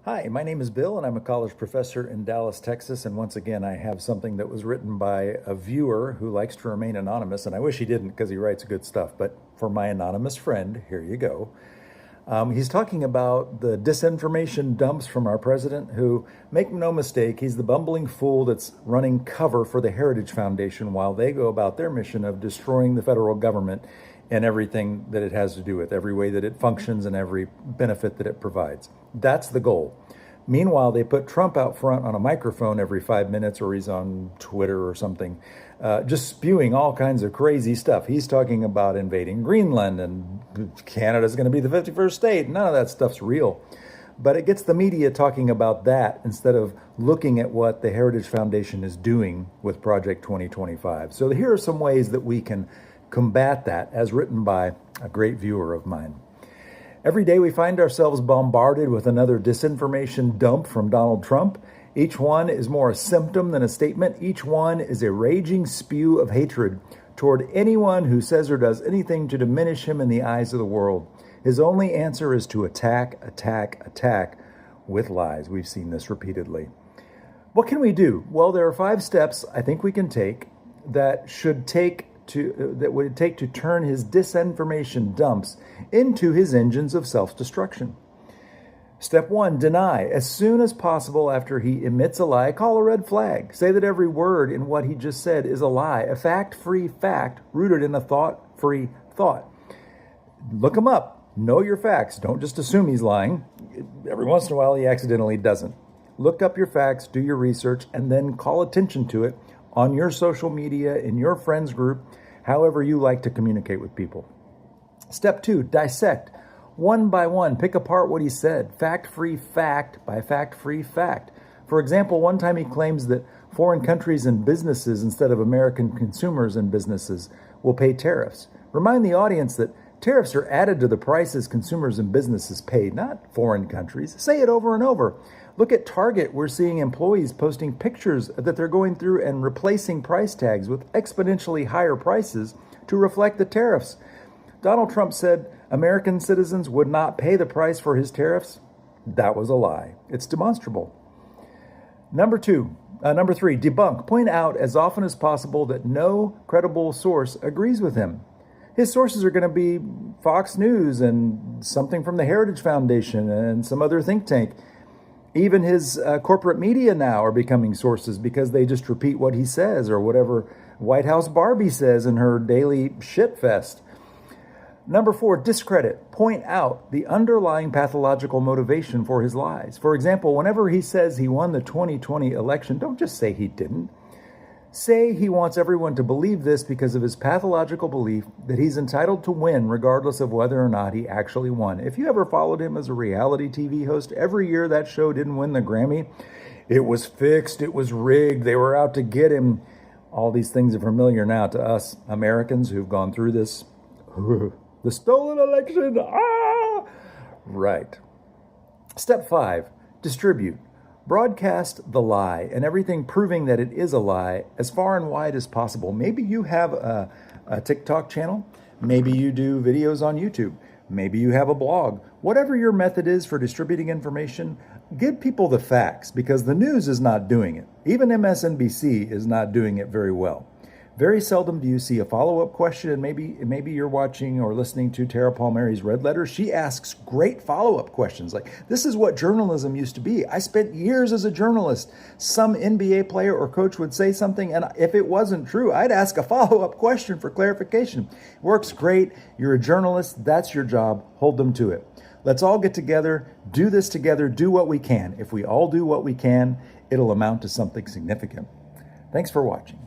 Hi, my name is Bill, and I'm a college professor in Dallas, Texas. And once again, I have something that was written by a viewer who likes to remain anonymous. And I wish he didn't because he writes good stuff. But for my anonymous friend, here you go. He's talking about the disinformation dumps from our president, who, make no mistake, he's the bumbling fool that's running cover for the Heritage Foundation while they go about their mission of destroying the federal government and everything that it has to do with, every way that it functions and every benefit that it provides. That's the goal. Meanwhile, they put Trump out front on a microphone every 5 minutes, or he's on Twitter or something, just spewing all kinds of crazy stuff. He's talking about invading Greenland and Canada's going to be the 51st state. None of that stuff's real. But it gets the media talking about that instead of looking at what the Heritage Foundation is doing with Project 2025. So here are some ways that we can combat that, as written by a great viewer of mine. Every day we find ourselves bombarded with another disinformation dump from Donald Trump. Each one is more a symptom than a statement. Each one is a raging spew of hatred toward anyone who says or does anything to diminish him in the eyes of the world. His only answer is to attack, attack, attack with lies. We've seen this repeatedly. What can we do? Well, there are 5 steps I think we can take that would take to turn his disinformation dumps into his engines of self-destruction. Step 1, deny. As soon as possible after he emits a lie, call a red flag. Say that every word in what he just said is a lie, a fact-free fact rooted in a thought-free thought. Look him up. Know your facts. Don't just assume he's lying. Every once in a while, he accidentally doesn't. Look up your facts, do your research, and then call attention to it on your social media, in your friends group, however you like to communicate with people. Step 2, dissect. One by one, pick apart what he said, fact-free fact by fact-free fact. For example, one time he claims that foreign countries and businesses, instead of American consumers and businesses, will pay tariffs. Remind the audience that tariffs are added to the prices consumers and businesses pay, not foreign countries. Say it over and over. Look at Target. We're seeing employees posting pictures that they're going through and replacing price tags with exponentially higher prices to reflect the tariffs. Donald Trump said American citizens would not pay the price for his tariffs. That was a lie. It's demonstrable. Number 3, debunk. Point out as often as possible that no credible source agrees with him. His sources are going to be Fox News and something from the Heritage Foundation and some other think tank. Even his corporate media now are becoming sources because they just repeat what he says or whatever White House Barbie says in her daily shit fest. Number 4, discredit. Point out the underlying pathological motivation for his lies. For example, whenever he says he won the 2020 election, don't just say he didn't. Say he wants everyone to believe this because of his pathological belief that he's entitled to win regardless of whether or not he actually won. If you ever followed him as a reality TV host, every year that show didn't win the Grammy, it was fixed, it was rigged, they were out to get him. All these things are familiar now to us Americans who've gone through this. The stolen election, Right. Step 5, distribute. Broadcast the lie and everything proving that it is a lie as far and wide as possible. Maybe you have a TikTok channel. Maybe you do videos on YouTube. Maybe you have a blog. Whatever your method is for distributing information, give people the facts because the news is not doing it. Even MSNBC is not doing it very well. Very seldom do you see a follow-up question, and maybe you're watching or listening to Tara Palmieri's Red Letter. She asks great follow-up questions like, this is what journalism used to be. I spent years as a journalist. Some NBA player or coach would say something, and if it wasn't true, I'd ask a follow-up question for clarification. Works great. You're a journalist. That's your job. Hold them to it. Let's all get together, do this together, do what we can. If we all do what we can, it'll amount to something significant. Thanks for watching.